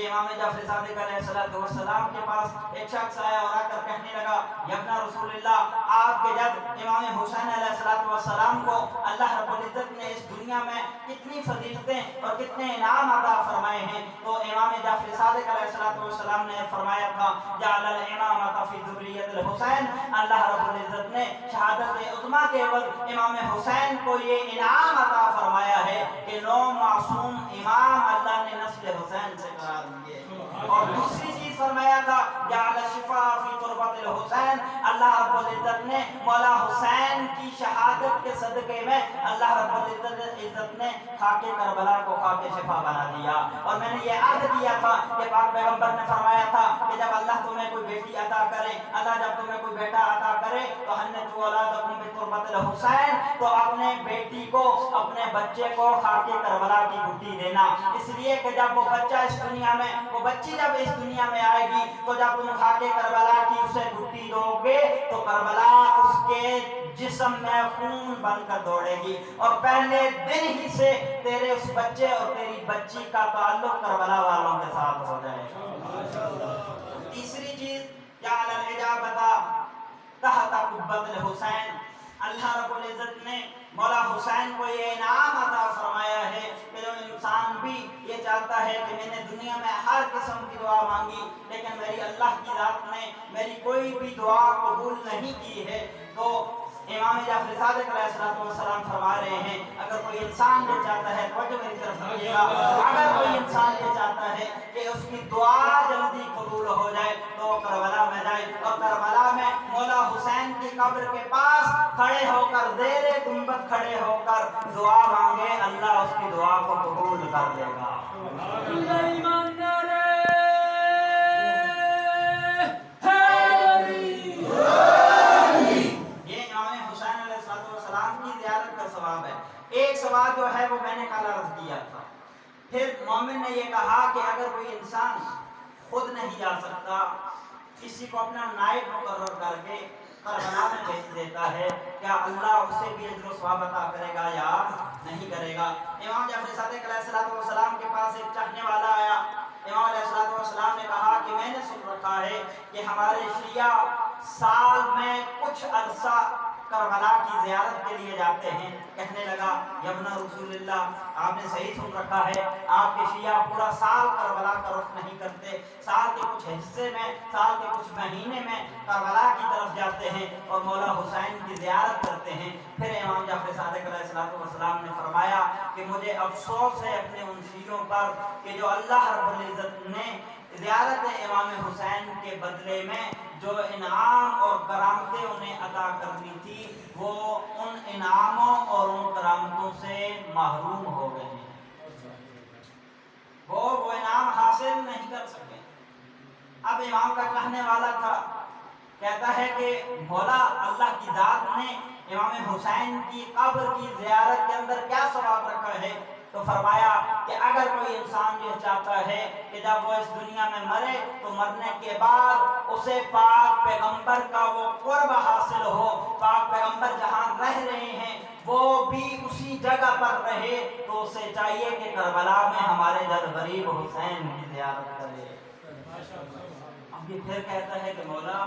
کہ امام جعفر صادق علیہ السلام کے پاس ایک شخص آیا اور آ کر کہنے لگا یا ابن رسول اللہ، آپ کے جد امام حسین علیہ السلام کو اللہ رب العزت نے اس دنیا میں کتنی فضیلتیں اور کتنے انعام عطا فرمائے ہیں۔ تو امام جعفر صادق علیہ السلام نے فرمایا تھا جعل الامامۃ فی ذریۃ الحسین، اللہ رب العزت نے شہادت عظمیٰ کے عوض امام حسین کو یہ انعام عطا فرمایا ہے کہ 9 معصوم امام اللہ نے نسل حسین سے قرار دیے۔ اور دوسری چیز فرمایا تھا جعل الشفاء فی تربۃ الحسین، اللہ رب العزت نے مولا حسین کی شہادت کے صدقے میں اللہ رب العزت نے خاک کربلا کو خاک شفا بنا دیا۔ اور میں نے یہ عہد کیا تھا کہ پاک پیغمبر نے فرمایا تھا کہ جب اللہ تمہیں کوئی بیٹی عطا کرے، اللہ جب تمہیں کوئی بیٹا عطا کرے تو حنتوا اولادکم بتربۃ الحسین، تو اپنے بیٹی کو، اپنے بچے کو خاک کربلا کی گھٹی دینا، اس لیے کہ جب وہ بچہ اس دنیا میں، وہ بچی جب اس دنیا میں آئے گی تو جب تم خاک کربلا کی اسے گھٹی دو گے تو کربلا اس کے جسم میں خون بن کر دوڑے گی، اور پہلے دن ہی سے تیرے اس بچے اور تیری بچی کا تعلق کربلا والوں کے ساتھ ہو جائے گا۔ تیسری چیز جعل الاجابۃ تحت قبۃ الحسین، اللہ رب العزت نے مولا حسین کو یہ انعام عطا فرمایا ہے کہ جو انسان بھی یہ چاہتا ہے کہ میں نے دنیا میں ہر قسم کی دعا مانگی لیکن میری اللہ کی ذات نے میری کوئی بھی دعا قبول نہیں کی ہے، تو امام جعفر صادق علیہ السلام فرما رہے ہیں اگر کوئی انسان یہ چاہتا ہے، توجہ میری طرف رکھیے گا، اگر کوئی انسان یہ چاہتا ہے کہ اس کی دعا جلدی قبول ہو جائے تو وہ کربلا میں جائے اور کربلا میں مولا حسین کی قبر کے پاس کھڑے ہو کر، زیر گنبد کھڑے ہو کر دعا مانگے، اللہ اس کی دعا کو قبول کر لے گا۔ ایک سوال جو ہے وہ میں نے کل عرض کیا تھا، پھر مومن نے یہ کہا کہ اگر کوئی انسان خود نہیں جا سکتا، کسی کو اپنا نائب مقرر کر کے کربلا میں بھیج دیتا ہے، کیا اللہ اسے بھی اجر و ثواب عطا کرے گا یا نہیں کرے گا؟ امام جعفر صادق علیہ السلام کے پاس ایک چاہنے والا آیا، امام علیہ السلام نے کہا کہ میں نے سن رکھا ہے کہ ہمارے شیعہ سال میں کچھ عرصہ کربلا کی زیارت کے لیے جاتے ہیں۔ کہنے لگا یا ابن رسول اللہ، آپ نے صحیح سن رکھا ہے، آپ کے شیعہ پورا سال کربلا کا رخ نہیں کرتے، سال کے کچھ حصے میں، سال کے کچھ مہینے میں کربلا کی طرف جاتے ہیں اور مولا حسین کی زیارت کرتے ہیں۔ پھر امام جعفر صادق علیہ السلام نے فرمایا کہ مجھے افسوس ہے اپنے ان شیعوں پر کہ جو اللہ رب العزت نے زیارت امام حسین کے بدلے میں جو انعام اور کرامتیں انہیں عطا کرنی تھی وہ ان انعاموں اور ان کرامتوں سے محروم ہو گئے ہیں، وہ انعام حاصل نہیں کر سکے۔ اب امام کا کہنے والا تھا، کہتا ہے کہ مولا اللہ کی ذات نے امام حسین کی قبر کی زیارت کے اندر کیا ثواب رکھا ہے؟ تو فرمایا کہ اگر کوئی انسان یہ چاہتا ہے کہ جب وہ اس دنیا میں مرے تو مرنے کے بعد اسے پاک پیغمبر کا وہ قرب حاصل ہو، پاک پیغمبر جہاں رہ رہے ہیں وہ بھی اسی جگہ پر رہے، تو اسے چاہیے کہ کربلا میں ہمارے جد غریب حسین کی زیارت کرے۔ اب یہ پھر کہتا ہے کہ مولا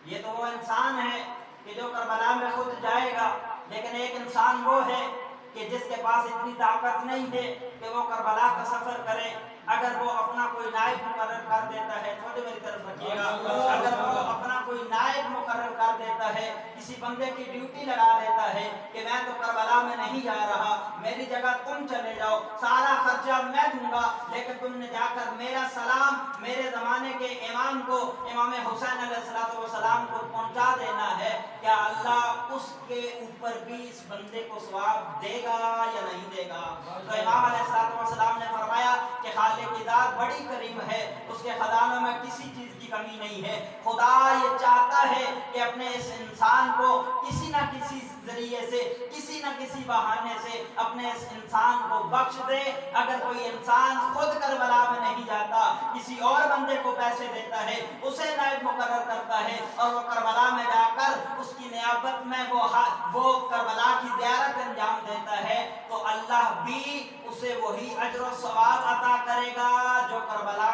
یہ تو وہ انسان ہے کہ جو کربلا میں خود جائے گا، لیکن ایک انسان وہ ہے کہ جس کے پاس اتنی طاقت نہیں ہے کہ وہ کربلا کا سفر کرے، اگر وہ اپنا کوئی نائب مقرر کر دیتا ہے، تھوڑی میری طرف رکھیے گا، اگر وہ اپنا کوئی نائب مقرر کر دیتا ہے، کسی بندے کی ڈیوٹی لگا دیتا ہے کہ میں تو کربلا میں نہیں جا رہا، میری جگہ تم چلے جاؤ، سارا خرچہ میں دوں گا، لیکن تم نے جا کر میرا سلام میرے زمانے کے امام کو، امام حسین علیہ السلام کو پہنچا دینا ہے، کیا اللہ اس کے اوپر بھی اس بندے کو ثواب دے گا یا نہیں دے گا؟ تو امام علیہ السلام نے فرمایا کہ خالق کی ذات بڑی کریم ہے، اس کے خزانوں میں کسی چیز کی کمی نہیں ہے، خدا یہ چاہتا ہے کہ اپنے اس انسان کو کسی نہ کسی ذریعے سے، کسی نہ کسی بہانے سے اپنے اس انسان کو بخش دے۔ اگر کوئی انسان خود کربلا میں نہیں جاتا، کسی اور بندے کو پیسے دیتا ہے، اسے نائب مقرر کرتا ہے اور وہ کربلا میں جا کر اس کی نیابت میں وہ کربلا کی زیارت انجام دیتا ہے، تو اللہ بھی اسے وہی اجر و ثواب عطا کرے گا جو کربلا